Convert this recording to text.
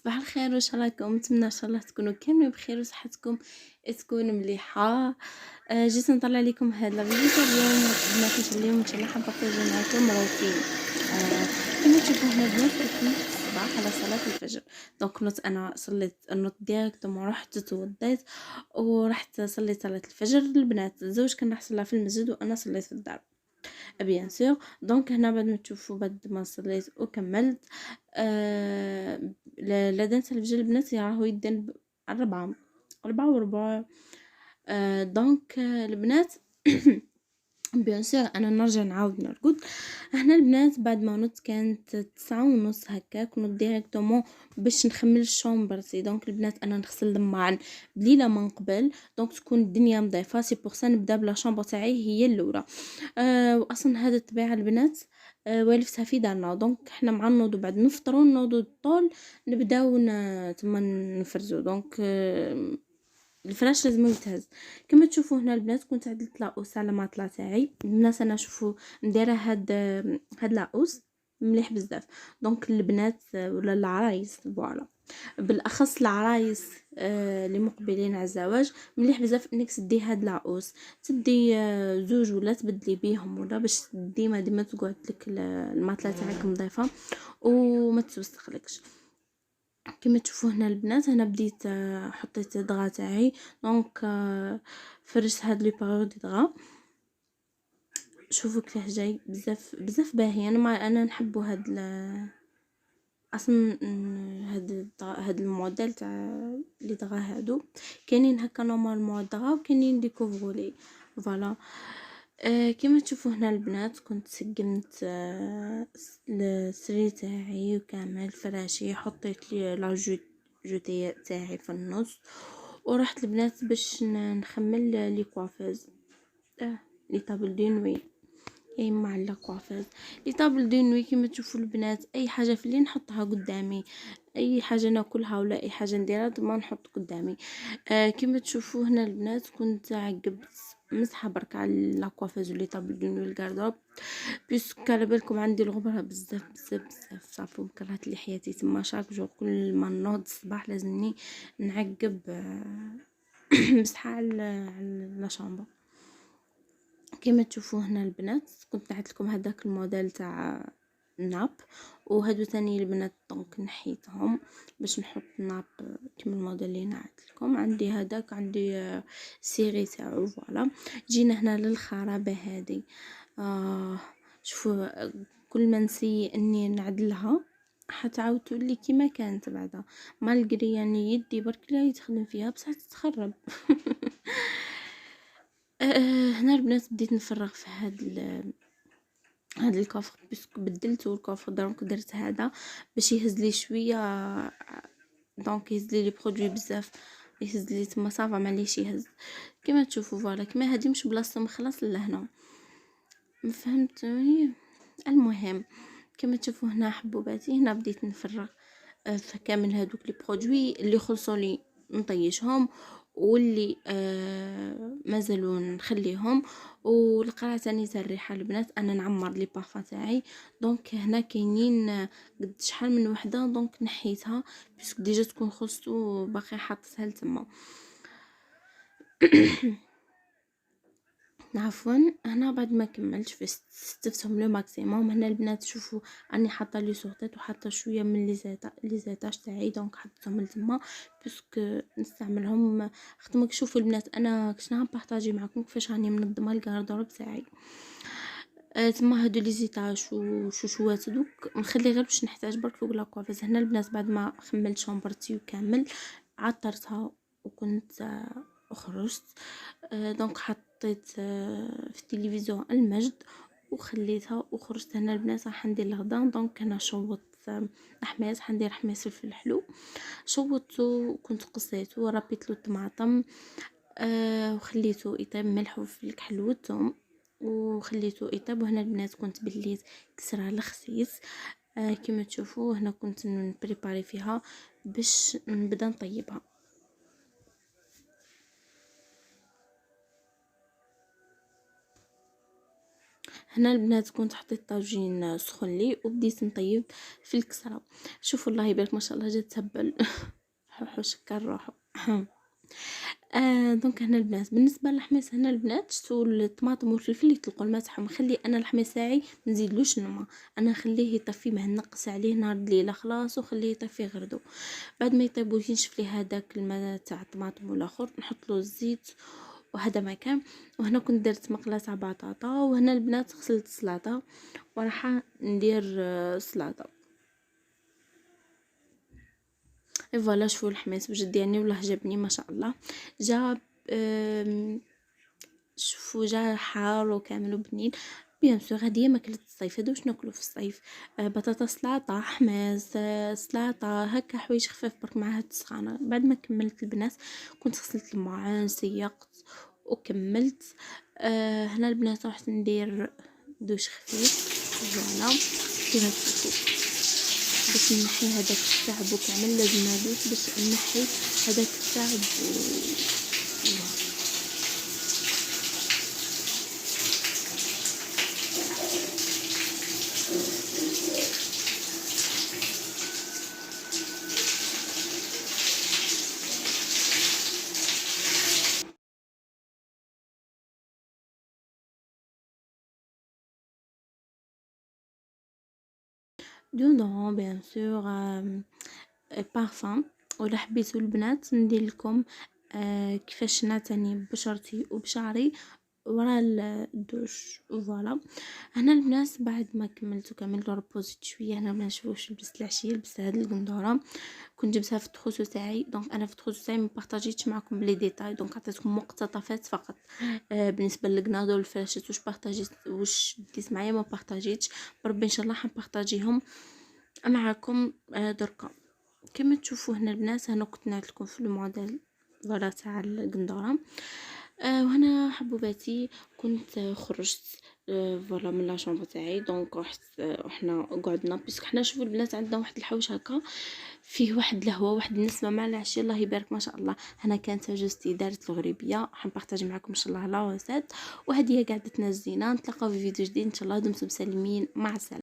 صباح الخير، واش راكم؟ نتمنى ان شاء الله تكونوا كاملين بخير وصحتكم تكون مليحه. جيت نطلع لكم هاد لا فيديو اليوم. ما اليوم ان شاء الله حابه نبارطاجي معكم روتين. كما تشوفوا هنا البنات كنت الصباح على صلاه الفجر. دونك انا صليت ديريكتومون، رحت توضيت ورحت صليت صلاه الفجر. البنات الزوج كان راح صلى في المسجد وانا صليت في الدار بيان سور. دونك هنا بعد ما تشوفوا بعد ما صليت وكملت لدن الفجر البنات راهو يدن 4 دونك البنات بيان سور انا نرجع نعاود نرقد. هنا البنات بعد ما نوضت كانت 9:30 هكاك، نوض ديريكتومون باش نخمل الشومبرتي. دونك البنات انا نغسل الماعن بليله من قبل، دونك تكون الدنيا نظيفه. سي بور سا نبدا بلا شامبر تاعي هي الاولى. واصلا هذا الطبيعه البنات والفتها في دارنا. دونك حنا مع النوض بعد نفطروا نوضوا الطول نبداو تما نفرزوا. دونك الفراش لازم يتهز. كما تشوفوا هنا البنات كنت عدلت لاقوس على ماطلا تاعي. الناس انا شوفوا نديرها هاد لاقوس مليح بزاف. دونك البنات ولا العرايس فوالا، بالاخص العرايس اللي مقبلين على الزواج مليح بزاف انك تدي هاد لاقوس، تدي زوج ولا تبدلي بيهم ولا باش ديما تقعد لك الماطله تاعك نظيفه وما توسخلكش. كما تشوفوا هنا البنات انا بديت حطيت الدغا تاعي. دونك فرشت هاد لي بارود دغا. شوفوا كيفاه جاي بزاف باهي. انا نحبوا هاد اصلا هاد الموديل تاع لي دغا هادو كاينين هكا نورمالمون دغا وكاينين ديكوفرولي فوالا. كما تشوفوا هنا البنات كنت سقمت السرير تاعي وكامل فراشي، حطيت لي لا جوتي تاعي في النص ورحت البنات باش نخمل لي كوافيز لي طابل دي نوي اي مع لا كوافيز لي طابل دي نوي. كما تشوفوا البنات اي حاجه في اللي نحطها قدامي، اي حاجه ناكلها ولا اي حاجه نديرها ما نحط قدامي. كما تشوفوا هنا البنات كنت عقبت مسحه برك على لا كوافيز ولي طابل دي نوي الكاردروب بيسك على بالكم عندي الغبره بزاف صافي كرهت لي حياتي تما. شاك جور كل ما نوض الصباح لازمني نعقب مسحه على لا شامبر. كما تشوفوا هنا البنات كنت نعت لكم هذاك الموديل تاع ناب وهادو ثاني البنات دونك نحيتهم باش نحط ناب كما الموديل اللي نعت لكم. عندي هذاك عندي سيري تاعو فوالا. جينا هنا للخرابه هذه. شوفوا كل ما نسي اني نعدلها حتعاود تولي كيما كانت بعدا مالغري يعني يدي برك لا يتخدم فيها بصح تتخرب. هنا البنات بديت نفرغ في هاد الكوفر باسكو بدلته الكوفر. دونك درت هذا باش يهز لي شويه، دونك يهز لي برودوي بزاف، يهز لي تما صافا معليش يهز. كما تشوفوا فوالا كما هادي مش بلاصه مخلص لهنا فهمتوني. المهم كما تشوفوا هنا حبوباتي هنا بديت نفرغ فكامل هادوك لي برودوي اللي خلصوا لي نطيشهم واللي مازالوا نخليهم. والقرعه تاني تاع الريحه البنات انا نعمر لي بارفان تاعي. دونك هنا كاينين قد شحال من وحده دونك نحيتها باسكو ديجا تكون خلصتو باقي حاطتها لتما. عفوا هنا بعد ما كملت استفتهم لو ماكسيموم. هنا البنات شوفوا اني حاطه لي سورتات وحاطه شويه من لي زيتاج تاعي دونك حطيتهم لتما باسكو نستعملهم خدمك. شوفوا البنات انا كنت نبارطاجي معكم كيفاش راني منظمه الكاردروب تاعي. تما هادو لي زيتاج وشوشوات دوك نخلي غير باش نحتاج برك فوق لاكوافيز. هنا البنات بعد ما خملت شامبرتي وكامل عطرتها وكنت خرجت. دونك حطيت في التلفزيون المجد وخليتها وخرجت. هنا البنات راح ندير الغدا. دونك انا شوط حماس حندير حماس فلفل حلو شوطته وكنت قصيته وربيت له الطماطم وخليته يطيب ملح وفلفل حلو والثوم وخليته يطيب. وهنا البنات كنت بليت كسره الخسيس كما تشوفوا. هنا كنت نبريباري فيها باش نبدا نطيبها. هنا البنات كنت حطيت طاجين سخن لي وبديت نطيب في الكسرة. شوفوا الله يبارك ما شاء الله جات تهبل. حوحو شكر روحو. دونك هنا البنات بالنسبه للحماس، هنا البنات شتو الطماطم والفلفل يطلقوا الماء تاعهم. نخلي انا الحماس تاعي نزيدلوش الماء، انا نخليه يطفي ما نقص عليه نهار الليله خلاص وخليه يطفي غردو. بعد ما يطيب وينشف لي هذاك الماء تاع الطماطم والاخر نحط له الزيت وهذا ما كان. وهنا كنت درت مقله تاع بطاطا، وهنا البنات غسلت السلطه وراح ندير سلطه. فوالا شوفوا الحماس بجد يعني والله جابني ما شاء الله. جاب شوفوا جا حار وكامل وبنين. بيان سور هذه ماكلة الصيف، هادو واش ناكلو في الصيف؟ بطاطا سلطة، حماس، سلطة هكا حوايج خفاف برك معاها السخانة. بعد ما كملت البنات كنت غسلت الماعن سيقت وكملت. هنا البنات رحت ندير دوش خفيف. فوالا كيما تشوفوا باش نحي هذاك التعب وكامل لازم ندوس باش نحي هذاك التعب دودون بيان سور بارفان. ولا حبيتوا البنات ندير لكم كيفاش نعتني ببشرتي وبشعري ورا الدوش. فوالا هنا البنات بعد ما كملت ربوزيت شويه. هنا ما نشوفوش لبست العشيه، لبست هاد القندوره كنت جبتها في التخوصو تاعي. دونك انا في التخوص تاعي ما بارطاجيتش معكم بلي ديتاي، دونك عطيتكم مقتطفات فقط. بالنسبه للقناضه والفراشات واش بارطاجيت واش بديت معايا ما بارطاجيتش، بربي ان شاء الله حنبارطاجيهم معكم دركا. كما تشوفوا هنا البنات انا كنت نعطيكم في الموديل فوالا تاع القندوره. وهنا حبوباتي كنت خرجت فوالا من لا شامبر تاعي. دونك رحت وحنا قعدنا باسكو حنا شوفوا البنات عندنا واحد الحوش هكا فيه واحد الهواء واحد النسمه مع العشيه الله يبارك ما شاء الله. هنا كانت جوستي دارت الغريبيه حنبارطاجي معكم ان شاء الله لا وسات. وهذه قعدتنا الزينه. نتلاقاو في فيديو جديد ان شاء الله. دمتم سالمين، مع السلامه.